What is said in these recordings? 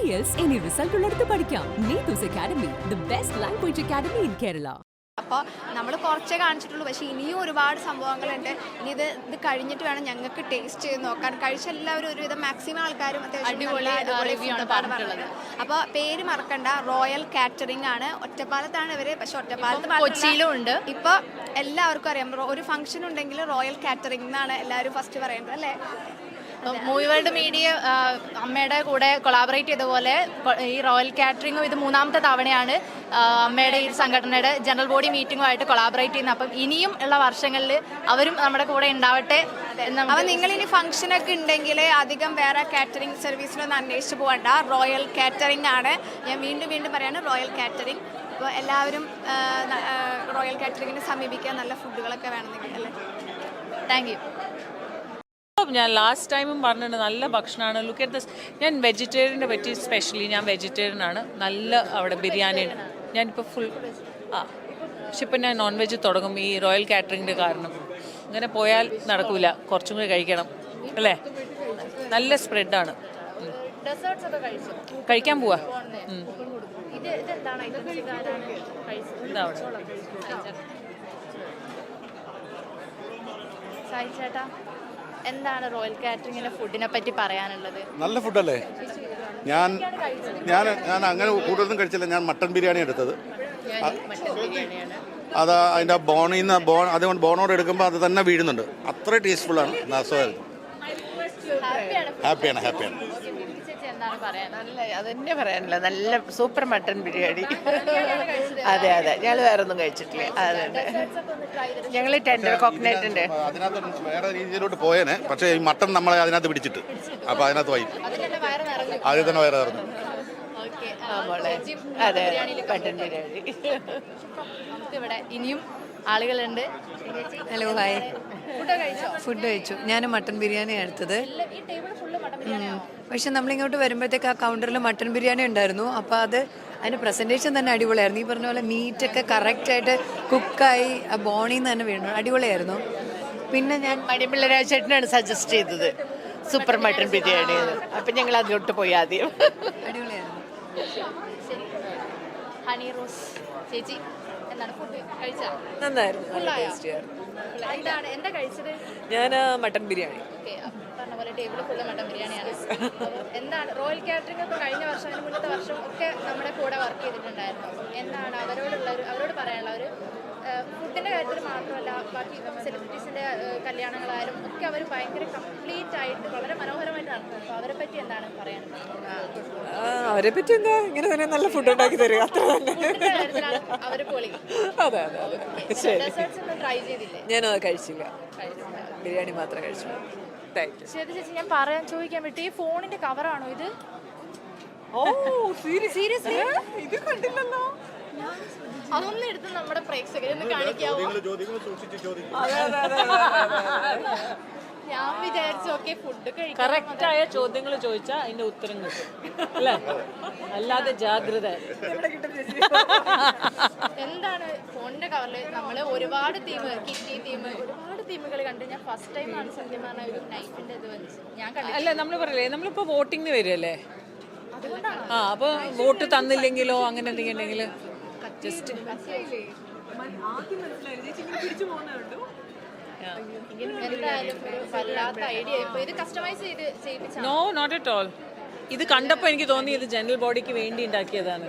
IELTS any result ഉള്ളിടത്ത് പഠിക്കാം. Neethus Academy, the best language academy in Kerala. അപ്പോൾ നമ്മൾ കുറച്ചേ കാണിച്ചിട്ടുള്ളൂ, പക്ഷേ ഇനിയും ഒരുപാട് സംഭവങ്ങളുണ്ട്. ഇനി ഇത് കഴിഞ്ഞിട്ട് വേണം ഞങ്ങൾക്ക് ടേസ്റ്റ് ചെയ്ത് നോക്കാൻ. കഴിച്ച എല്ലാവരും ഒരുവിധം മാക്സിമം ആൾക്കാരും അത്യാവശ്യം പറഞ്ഞത്. അപ്പോൾ പേര് മറക്കണ്ട, റോയൽ കാറ്ററിംഗ് ആണ്. ഒറ്റപ്പാലത്താണ് ഇവർ, പക്ഷെ ഒറ്റപ്പാലത്ത് കൊച്ചിയിലും ഉണ്ട്. ഇപ്പോൾ എല്ലാവർക്കും അറിയാം, ഒരു ഫംഗ്ഷൻ ഉണ്ടെങ്കിൽ റോയൽ കാറ്ററിംഗ് എന്നാണ് എല്ലാവരും ഫസ്റ്റ് പറയുന്നത്, അല്ലേ? മൂവി വേൾഡ് മീഡിയ അമ്മയുടെ കൂടെ കൊളാബറേറ്റ് ചെയ്തപോലെ ഈ റോയൽ കാറ്ററിംഗും ഇത് 3ാമത്തെ തവണയാണ് അമ്മയുടെ ഈ സംഘടനയുടെ ജനറൽ ബോഡി മീറ്റിംഗുമായിട്ട് കൊളാബറേറ്റ് ചെയ്യുന്നത്. അപ്പം ഇനിയും ഉള്ള വർഷങ്ങളിൽ അവരും നമ്മുടെ കൂടെ ഉണ്ടാവട്ടെ. അപ്പം നിങ്ങളിനി ഫംഗ്ഷനൊക്കെ ഉണ്ടെങ്കിൽ അധികം വേറെ കാറ്ററിംഗ് സർവീസിലൊന്നും അന്വേഷിച്ച് പോകണ്ട, റോയൽ കാറ്ററിംഗ് ആണ്. ഞാൻ വീണ്ടും പറയാണ്, റോയൽ കാറ്ററിംഗ്. അപ്പോൾ എല്ലാവരും റോയൽ കാറ്ററിങ്ങിനെ സമീപിക്കാൻ, നല്ല ഫുഡുകളൊക്കെ വേണമെന്നെങ്കിൽ, അല്ലേ? Thank you. ഞാൻ ലാസ്റ്റ് ടൈമും പറഞ്ഞിട്ടുണ്ട്, നല്ല ഭക്ഷണമാണ്. Look at this. ഞാൻ വെജിറ്റേറിയനെ പറ്റി സ്പെഷ്യലി ഞാൻ വെജിറ്റേറിയൻ ആണ്. നല്ല അവിടെ ബിരിയാണി ഞാനിപ്പോൾ ഫുൾ പക്ഷെ ഇപ്പം ഞാൻ നോൺ വെജ് തുടങ്ങും ഈ റോയൽ കാറ്ററിങ്ങിൻ്റെ കാരണം. ഇങ്ങനെ പോയാൽ നടക്കില്ല, കുറച്ചും കൂടി കഴിക്കണം, അല്ലേ? നല്ല സ്പ്രെഡാണ്. കഴിക്കാൻ പോവാ. എന്താ അവിടെ സായി ചേട്ടാ, എന്താണ് റോയൽ കാറ്ററിംഗിന്റെ ഫുഡിനെ പറ്റി പറയാനുള്ളത്? നല്ല ഫുഡല്ലേ. ഞാൻ അങ്ങനെ കൂടുതലൊന്നും കഴിച്ചില്ല. ഞാൻ മട്ടൺ ബിരിയാണി എടുത്തത്. അത് അതിൻ്റെ അതുകൊണ്ട് ബോണോട് എടുക്കുമ്പോൾ അത് തന്നെ വീഴുന്നുണ്ട്. അത്ര ടേസ്റ്റ്ഫുള്ളാണ്. ഹാപ്പിയാണ്. അതെന്നെ പറയാനില്ല. നല്ല സൂപ്പർ മട്ടൺ ബിരിയാണി. അതെ ഞങ്ങൾ വേറെ ഒന്നും കഴിച്ചിട്ടില്ല. അതെ ഞങ്ങൾ ടെൻഡർ കോക്കനറ്റിന്റെ അതിനകത്ത് വേറെ രീതിയിലോട്ട് പോയേനെ, പക്ഷേ ഈ മട്ടൺ നമ്മളെ അതിനകത്ത് പിടിച്ചിട്ട് അപ്പോൾ അതിനകത്ത് വൈകി ആദ്യം തന്നെ വയറ് നിറഞ്ഞു. അതെ മട്ടൺ ബിരിയാണി. ഇവിടെ ഇനിയും ആളുകളുണ്ട്. Hello, hi. ഫുഡ് കഴിച്ചു. ഞാൻ മട്ടൺ ബിരിയാണിയാണ് എടുത്തത്. പക്ഷെ നമ്മളിങ്ങോട്ട് വരുമ്പോഴത്തേക്ക് ആ കൗണ്ടറിൽ മട്ടൺ ബിരിയാണി ഉണ്ടായിരുന്നു. അപ്പോൾ അതിൻ്റെ പ്രസൻറ്റേഷൻ തന്നെ അടിപൊളിയായിരുന്നു. ഈ പറഞ്ഞ പോലെ മീറ്റൊക്കെ കറക്റ്റായിട്ട് കുക്കായി ആ ബോണിൽ നിന്ന് തന്നെ വീണു. അടിപൊളിയായിരുന്നു. പിന്നെ ഞാൻ മണിപ്പിള്ള രാജേട്ടനാണ് സജസ്റ്റ് ചെയ്തത് സൂപ്പർ മട്ടൺ ബിരിയാണി. അപ്പം ഞങ്ങൾ അതിലോട്ട് പോയി ആദ്യം. അടിപൊളിയായിരുന്നു. ഹണി റോസ് ചേച്ചി എന്താണ് ഫുഡ് കഴിച്ചാൽ? നന്നായിരുന്നു. എന്താ കഴിച്ചത്? ഞാൻ മട്ടൺ ബിരിയാണി. പറഞ്ഞ പോലെ ടേബിൾ ഫുള്ള് മട്ടൺ ബിരിയാണിയാണ്. എന്താണ് റോയൽ കാറ്ററിംഗ് ഒക്കെ കഴിഞ്ഞ വർഷം, അതിന് മുന്നത്തെ വർഷം ഒക്കെ നമ്മുടെ കൂടെ വർക്ക് ചെയ്തിട്ടുണ്ടായിരുന്നു. എന്താണ് അവരോട് പറയാനുള്ള ഒരു ഫുഡിൻ്റെ കാര്യത്തിൽ മാത്രമല്ല, ബാക്കി സെലിബ്രിറ്റീസിൻ്റെ കല്യാണങ്ങളായാലും ഒക്കെ അവർ ഭയങ്കര കംപ്ലീറ്റ് ആയിട്ട് വളരെ മനോഹരമായിട്ട് നടത്തുന്നു. അപ്പോൾ അവരെ പറ്റി എന്താണ് പറയാനുള്ളത്? അവരെ പറ്റി എന്താ, ഇങ്ങനെ തന്നെ നല്ല ഫുഡ് ഉണ്ടാക്കി തരിക, അത്ര തന്നെ. അവർ പൊളി. അതെ ഡെസേർട്സ് ഒന്നും ട്രൈ ചെയ്തില്ലേ? ഞാനത് കഴിച്ചില്ല, ബിരിയാണി മാത്രമേ കഴിച്ചു. ശരി ചേച്ചി, ഞാൻ ചോദിക്കാൻ പറ്റി, ഈ ഫോണിന്റെ കവറാണോ ഇത്? ഓ സീരിയസ്ലി ഇത് കണ്ടില്ലല്ലോ. അതൊന്നും എടുത്ത് നമ്മുടെ പ്രേക്ഷകരൊന്ന് കാണിക്കാവോ? ഞാൻ വിചാരിച്ചു ഓക്കെ ഫുഡ് കഴിക്കാം. കറക്റ്റായ ചോദ്യങ്ങൾ ചോദിച്ചാൽ അതിന്റെ ഉത്തരം കിട്ടും, അല്ലേ? അല്ലാതെ ജാഗ്രത. എന്താണ് ഫോണിന്റെ കവറിൽ നമ്മൾ ഒരുപാട് കിറ്റി തീം ഒരുപാട് തീമുകൾ കണ്ട്. ഞാൻ ഫസ്റ്റ് ടൈം ആണ് സത്യം പറഞ്ഞ ഒരു നൈഫിന്റെ ഇത് ഞാൻ കണ്ടു. അല്ല, നമ്മൾ പറയല്ലേ, നമ്മളിപ്പോ വോട്ടിങ്ങിന് വരുമല്ലേ, അപ്പൊ വോട്ട് തന്നില്ലെങ്കിലോ അങ്ങനെ എന്തെങ്കിലും ഉണ്ടെങ്കിൽ just no, not at all. ഇത് കണ്ടപ്പോൾ എനിക്ക് തോന്നി ഇത് ജനറൽ ബോഡിക്ക് വേണ്ടി ഉണ്ടാക്കിയതാണ്.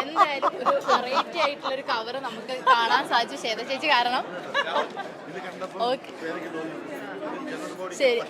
എന്തായാലും ഒരു വെറൈറ്റി ആയിട്ടുള്ള ഒരു കവർ നമുക്ക് കാണാൻ സാധിച്ചു ശ്വേത ചേച്ചി കാരണം. ഓക്കെ ശരി.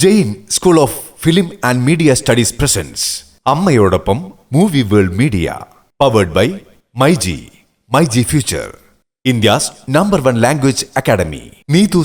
Jain school of film and media studies presents അമ്മയോടൊപ്പം movie world media, powered by myG future, India's #1 language academy, Neethus